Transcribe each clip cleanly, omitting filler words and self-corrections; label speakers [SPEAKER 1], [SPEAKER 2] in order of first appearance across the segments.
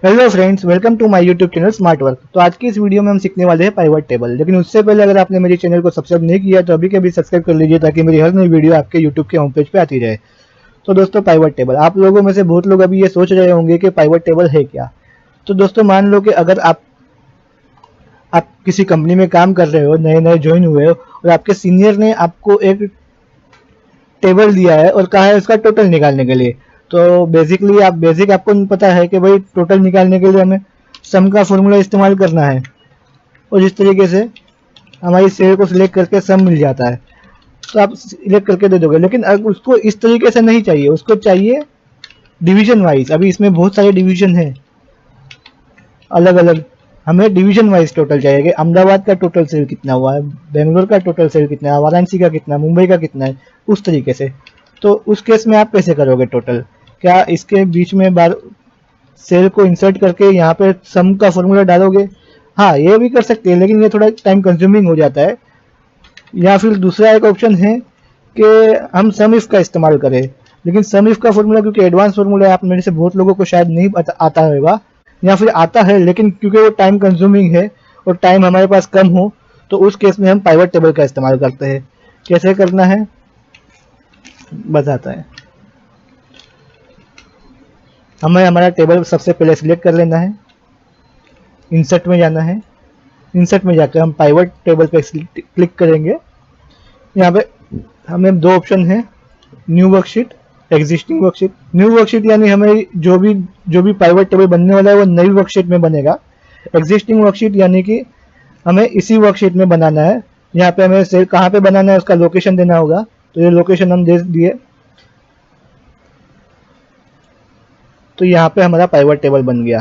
[SPEAKER 1] Hello friends, welcome to my YouTube channel smart work. तो आज की इस वीडियो में हम सीखने वाले हैं पाइवट टेबल। लेकिन उससे पहले अगर आपने मेरे चैनल को सब्सक्राइब नहीं किया तो अभी के अभी सब्सक्राइब कर लीजिए ताकि मेरी हर नई वीडियो आपके यूट्यूब के होम पेज पे आती रहे। तो दोस्तों, पाइवट टेबल, आप लोगों में से बहुत लोग अभी ये सोच रहे होंगे कि पाइवट टेबल है क्या। तो दोस्तों, मान लो कि अगर आप किसी कंपनी में काम कर रहे हो, नए नए ज्वाइन हुए हो और आपके सीनियर ने आपको एक टेबल दिया है और कहा है उसका टोटल निकालने के लिए। तो बेसिकली आपको पता है कि भाई टोटल निकालने के लिए हमें सम का फॉर्मूला इस्तेमाल करना है और इस तरीके से हमारी सेल को सिलेक्ट करके सम मिल जाता है। तो आप सिलेक्ट करके दे दोगे, लेकिन अब उसको इस तरीके से नहीं चाहिए, उसको चाहिए डिवीजन वाइज। अभी इसमें बहुत सारे डिवीजन है अलग अलग। हमें डिवीजन वाइज टोटल चाहिए कि अहमदाबाद का टोटल सेल कितना हुआ है, बेंगलोर का टोटल सेल कितना है, वाराणसी का कितना, मुंबई का कितना है, उस तरीके से। तो उस केस में आप कैसे करोगे टोटल? क्या इसके बीच में बार सेल को इंसर्ट करके यहाँ पे सम का फॉर्मूला डालोगे? हाँ, ये भी कर सकते हैं, लेकिन ये थोड़ा टाइम कंज्यूमिंग हो जाता है। या फिर दूसरा एक ऑप्शन है कि हम सम इफ का इस्तेमाल करें। लेकिन सम इफ का फॉर्मूला क्योंकि एडवांस फॉर्मूला है, आप मेरे से बहुत लोगों को शायद नहीं आता होगा, या फिर आता है लेकिन क्योंकि वो टाइम कंज्यूमिंग है और टाइम हमारे पास कम हो, तो उस केस में हम पाइवट टेबल का इस्तेमाल करते हैं। कैसे करना है बताता है। हमें हमारा टेबल सबसे पहले सिलेक्ट कर लेना है, इंसर्ट में जाना है, इंसर्ट में जाकर हम पाइवट टेबल पे क्लिक करेंगे। यहाँ पे हमें दो ऑप्शन है, new worksheet, existing worksheet. New worksheet यानी हमें जो भी पाइवट टेबल बनने वाला है वो नई वर्कशीट में बनेगा। एग्जिस्टिंग वर्कशीट यानी कि हमें इसी वर्कशीट में बनाना है। यहाँ पे हमें सेल कहाँ पे बनाना है उसका लोकेशन देना होगा, तो ये लोकेशन हम दे दिए। तो यहाँ पे हमारा पाइवट टेबल बन गया।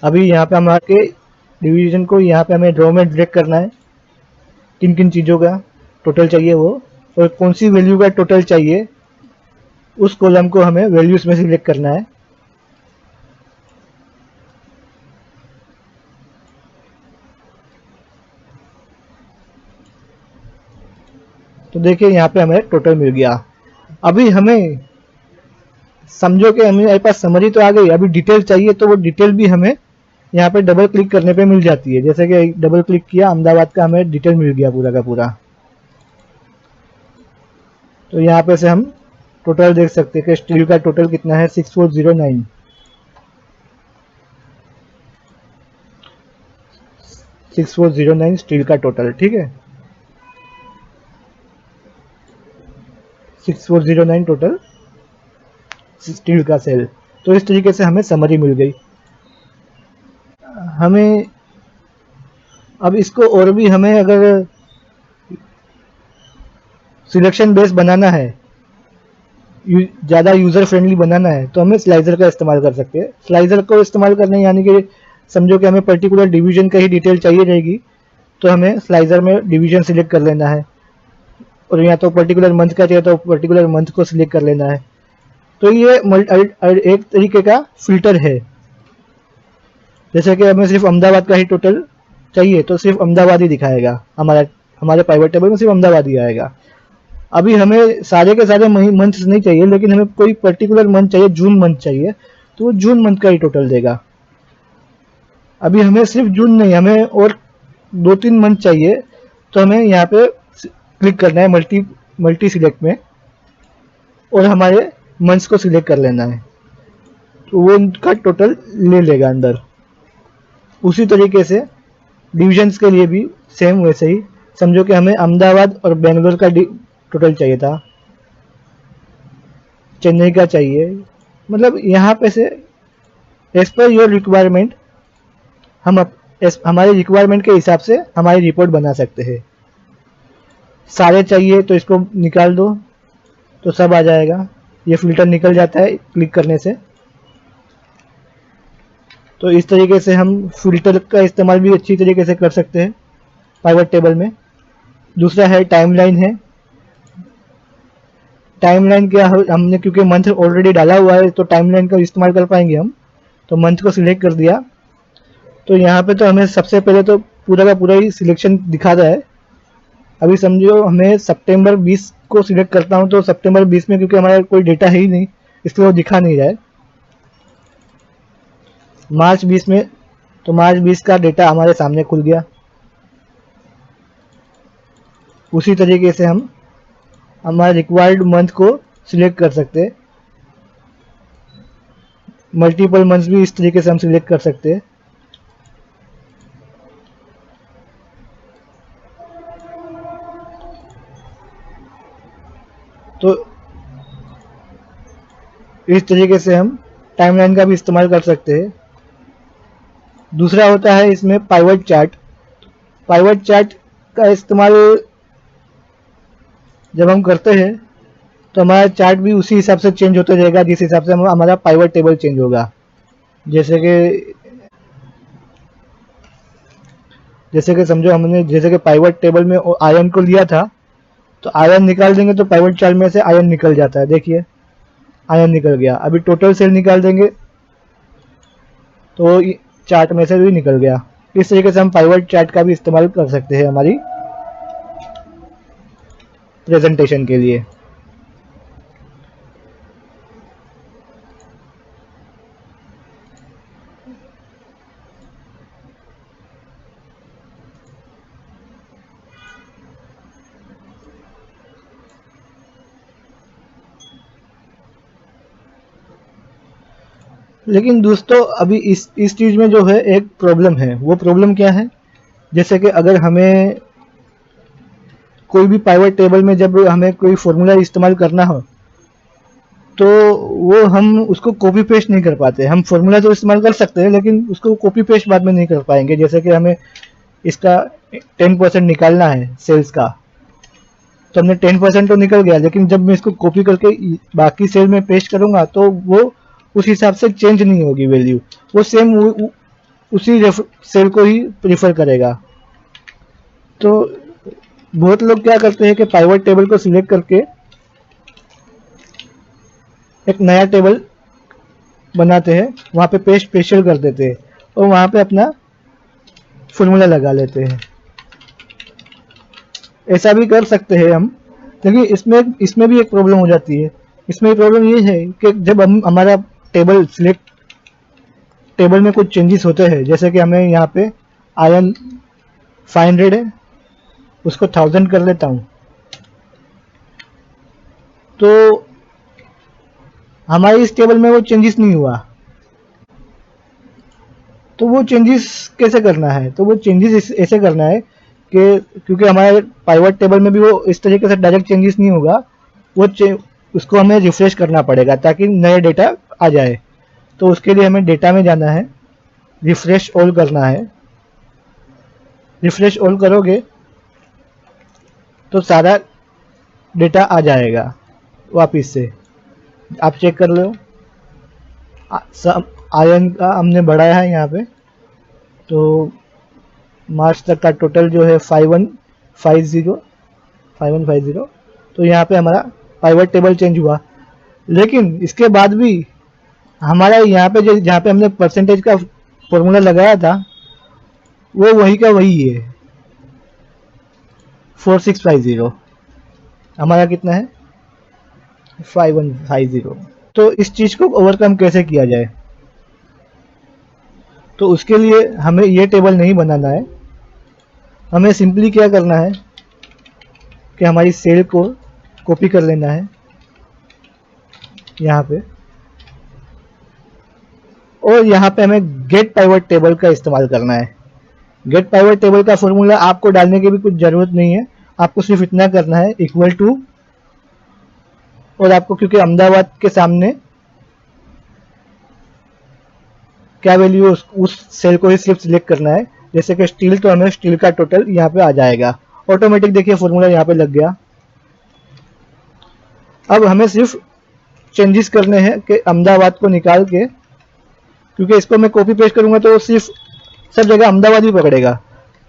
[SPEAKER 1] अभी यहाँ पे हमारे डिवीजन को यहाँ पे हमें ड्रॉ में डिलीट करना है, किन किन चीज़ों का टोटल चाहिए वो, और कौन सी वैल्यू का टोटल चाहिए उस कॉलम को हमें वैल्यूज में सिलेक्ट करना है। तो देखिए यहाँ पे हमें टोटल मिल गया। अभी हमें समझो कि हमें पास समरी तो आ गई, अभी डिटेल चाहिए, तो वो डिटेल भी हमें यहाँ पे डबल क्लिक करने पे मिल जाती है। जैसे कि डबल क्लिक किया, अहमदाबाद का हमें डिटेल मिल गया पूरा का पूरा। तो यहाँ पे से हम टोटल देख सकते हैं कि स्टील का टोटल कितना है, 6409। 6409 स्टील का टोटल, ठीक है, 6409 टोटल स्टील का सेल। तो इस तरीके से हमें समरी मिल गई। हमें अब इसको और भी हमें अगर सिलेक्शन बेस बनाना है, ज़्यादा यूज़र फ्रेंडली बनाना है, तो हमें स्लाइजर का इस्तेमाल कर सकते हैं। स्लाइजर को इस्तेमाल करने यानी कि समझो कि हमें पर्टिकुलर डिवीजन का ही डिटेल चाहिए रहेगी, तो हमें स्लाइजर में डिवीजन सिलेक्ट कर लेना है, और या तो पर्टिकुलर मंथ का चाहिए तो पर्टिकुलर मंथ को सिलेक्ट कर लेना है। तो ये एक तरीके का फिल्टर है। जैसे कि हमें सिर्फ अहमदाबाद का ही टोटल चाहिए तो सिर्फ अहमदाबाद ही दिखाएगा, हमारे पाइवट टेबल में सिर्फ अहमदाबाद ही आएगा। अभी हमें सारे के सारे मंथ्स नहीं चाहिए, लेकिन हमें कोई पर्टिकुलर मंथ चाहिए, जून मंथ चाहिए, तो वो जून मंथ का ही टोटल देगा। अभी हमें सिर्फ जून नहीं, हमें और 2-3 मंथ चाहिए, तो हमें यहाँ पे क्लिक करना है मल्टी सिलेक्ट में, और हमारे मंथ्स को सिलेक्ट कर लेना है, तो वो उनका टोटल ले लेगा अंदर। उसी तरीके से डिविजन्स के लिए भी सेम वैसे ही। समझो कि हमें अहमदाबाद और बेंगलोर का टोटल चाहिए था, चेन्नई का चाहिए, मतलब यहाँ पे से एज पर योर रिक्वायरमेंट हम हमारे रिक्वायरमेंट के हिसाब से हमारी रिपोर्ट बना सकते हैं। सारे चाहिए तो इसको निकाल दो तो सब आ जाएगा, ये फिल्टर निकल जाता है क्लिक करने से। तो इस तरीके से हम फिल्टर का इस्तेमाल भी अच्छी तरीके से कर सकते हैं पाइवट टेबल में। दूसरा है टाइमलाइन है। टाइमलाइन क्या है, हमने क्योंकि मंथ ऑलरेडी डाला हुआ है तो टाइमलाइन का इस्तेमाल कर पाएंगे हम। तो मंथ को सिलेक्ट कर दिया, तो यहाँ पे तो हमें सबसे पहले तो पूरा का पूरा ही सिलेक्शन दिखा रहा है। अभी समझो हमें सितंबर 20 को सिलेक्ट करता हूँ, तो सितंबर 20 में क्योंकि हमारा कोई डेटा है ही नहीं, इसलिए वो दिखा नहीं रहा है। मार्च 20 में, तो मार्च 20 का डेटा हमारे सामने खुल गया। उसी तरीके से हम हमारे रिक्वायर्ड मंथ को सिलेक्ट कर सकते हैं। मल्टीपल मंथ्स भी इस तरीके से हम सिलेक्ट कर सकते हैं। तो इस तरीके से हम टाइमलाइन का भी इस्तेमाल कर सकते हैं। दूसरा होता है इसमें पाइवट चार्ट। पाइवट चार्ट का इस्तेमाल जब हम करते हैं तो हमारा चार्ट भी उसी हिसाब से चेंज होता रहेगा जिस हिसाब से हमारा पाइवट टेबल चेंज होगा। जैसे कि समझो हमने जैसे कि पाइवट टेबल में आयरन को लिया था, तो आयरन निकाल देंगे तो पाइवट चार्ट में से आयरन निकल जाता है। देखिए आयरन निकल गया। अभी टोटल सेल निकाल देंगे तो चार्ट में से भी निकल गया। इस तरीके से हम पाइवट चार्ट का भी इस्तेमाल कर सकते हैं हमारी प्रेजेंटेशन के लिए। लेकिन दोस्तों अभी इस चीज में जो है एक प्रॉब्लम है। वो प्रॉब्लम क्या है? जैसे कि अगर हमें कोई भी पाइवट टेबल में जब हमें कोई फॉर्मूला इस्तेमाल करना हो तो वो हम उसको कॉपी पेस्ट नहीं कर पाते। हम फॉर्मूला तो इस्तेमाल कर सकते हैं लेकिन उसको कॉपी पेस्ट बाद में नहीं कर पाएंगे। जैसे कि हमें इसका 10% निकालना है सेल्स का, तो हमने 10% तो निकल गया, लेकिन जब मैं इसको कॉपी करके बाकी सेल में पेस्ट करूंगा तो वो उस हिसाब से चेंज नहीं होगी वैल्यू। वो सेम उसी सेल को ही प्रीफर करेगा। तो बहुत लोग क्या करते हैं कि पाइवट टेबल को सिलेक्ट करके एक नया टेबल बनाते हैं, वहां पे पेस्ट स्पेशल कर देते हैं और वहां पे अपना फॉर्मूला लगा लेते हैं। ऐसा भी कर सकते हैं हम, लेकिन इसमें भी एक प्रॉब्लम हो जाती है। इसमें प्रॉब्लम ये है कि जब हम हमारा टेबल में कुछ चेंजेस होते हैं, जैसे कि हमें यहाँ पे आयरन 500 है, उसको 1000 कर लेता हूँ, तो हमारे इस टेबल में वो चेंजेस नहीं हुआ। तो वो चेंजेस कैसे करना है? तो वो चेंजेस ऐसे करना है कि क्योंकि हमारे पाइवट टेबल में भी वो इस तरीके से डायरेक्ट चेंजेस नहीं होगा, वो उसको हमें रिफ्रेश करना पड़ेगा ताकि नया डेटा आ जाए। तो उसके लिए हमें डेटा में जाना है, रिफ्रेश ऑल करना है। रिफ्रेश ऑल करोगे तो सारा डेटा आ जाएगा वापिस से। आप चेक कर लो, आयरन का हमने बढ़ाया है यहाँ पे, तो मार्च तक का टोटल जो है 5150, तो यहाँ पे हमारा पाइवट टेबल चेंज हुआ। लेकिन इसके बाद भी हमारा यहाँ पे जहाँ पे हमने परसेंटेज का फॉर्मूला लगाया था वो वही का वही है, 4650। हमारा कितना है? 5150। तो इस चीज को ओवरकम कैसे किया जाए? तो उसके लिए हमें ये टेबल नहीं बनाना है। हमें सिंपली क्या करना है कि हमारी सेल को कॉपी कर लेना है यहाँ पे, और यहाँ पे हमें गेट पाइवट टेबल का इस्तेमाल करना है। गेट पाइवट टेबल का फॉर्मूला आपको डालने की भी कुछ जरूरत नहीं है, आपको सिर्फ इतना करना है इक्वल टू, और आपको क्योंकि अहमदाबाद के सामने क्या वैल्यू उस सेल को ही सिर्फ सिलेक्ट करना है। जैसे कि स्टील, तो हमें स्टील का टोटल यहाँ पे आ जाएगा ऑटोमेटिक। देखिए फॉर्मूला यहाँ पे लग गया। अब हमें सिर्फ चेंजेस करने हैं कि अहमदाबाद को निकाल के, क्योंकि इसको मैं कॉपी पेस्ट करूंगा तो सिर्फ सब जगह अहमदाबाद ही पकड़ेगा,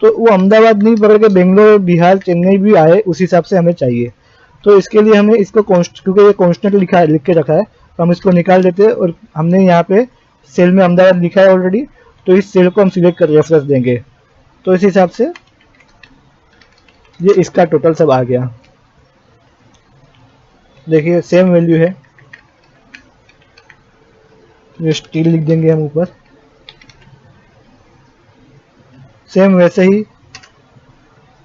[SPEAKER 1] तो वो अहमदाबाद नहीं पकड़ के बेंगलोर, बिहार, चेन्नई भी आए उस हिसाब से हमें चाहिए। तो इसके लिए हमें इसको क्योंकि ये कॉन्स्टेंट लिख के रखा है, तो हम इसको निकाल देते हैं और हमने यहाँ पे सेल में अहमदाबाद लिखा है ऑलरेडी, तो इस सेल को हम सिलेक्ट कर रेफरेंस देंगे। तो इस हिसाब से ये इसका टोटल सब आ गया। देखिए सेम वैल्यू है, ये स्टील लिख देंगे हम ऊपर। सेम वैसे ही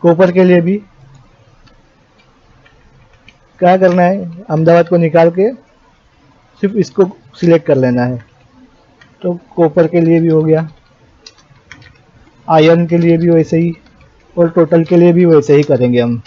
[SPEAKER 1] कॉपर के लिए भी क्या करना है, अहमदाबाद को निकाल के सिर्फ इसको सिलेक्ट कर लेना है। तो कॉपर के लिए भी हो गया, आयरन के लिए भी वैसे ही, और टोटल के लिए भी वैसे ही करेंगे हम।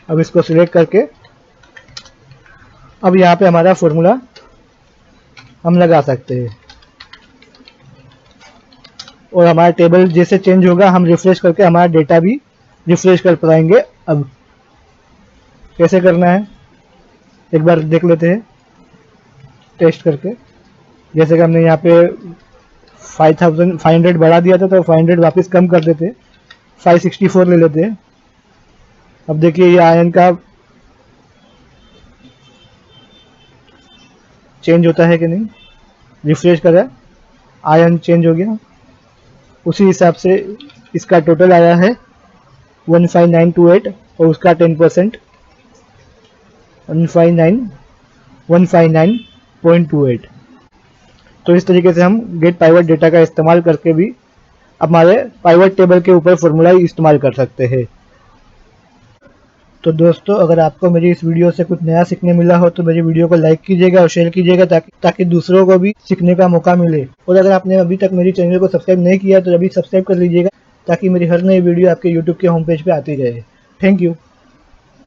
[SPEAKER 1] अब इसको सिलेक्ट करके अब यहाँ पे हमारा फॉर्मूला हम लगा सकते हैं, और हमारा टेबल जैसे चेंज होगा हम रिफ्रेश करके हमारा डेटा भी रिफ्रेश कर पाएंगे। अब कैसे करना है एक बार देख लेते हैं टेस्ट करके। जैसे कि हमने यहाँ पे 5500 बढ़ा दिया था, तो 500 वापस कम कर देते, 564 ले लेते हैं। अब देखिए ये आयन का चेंज होता है कि नहीं, रिफ्रेश करा, आयन चेंज हो गया। उसी हिसाब से इसका टोटल आया है 15928 और उसका 10% 159.28। तो इस तरीके से हम गेट पाइवट डेटा का इस्तेमाल करके भी हमारे पाइवट टेबल के ऊपर फॉर्मूला इस्तेमाल कर सकते हैं। तो दोस्तों, अगर आपको मेरी इस वीडियो से कुछ नया सीखने मिला हो तो मेरी वीडियो को लाइक कीजिएगा और शेयर कीजिएगा ताकि दूसरों को भी सीखने का मौका मिले। और अगर आपने अभी तक मेरी चैनल को सब्सक्राइब नहीं किया तो अभी सब्सक्राइब कर लीजिएगा ताकि मेरी हर नई वीडियो आपके यूट्यूब के होम पेज पे आती रहे। Thank you.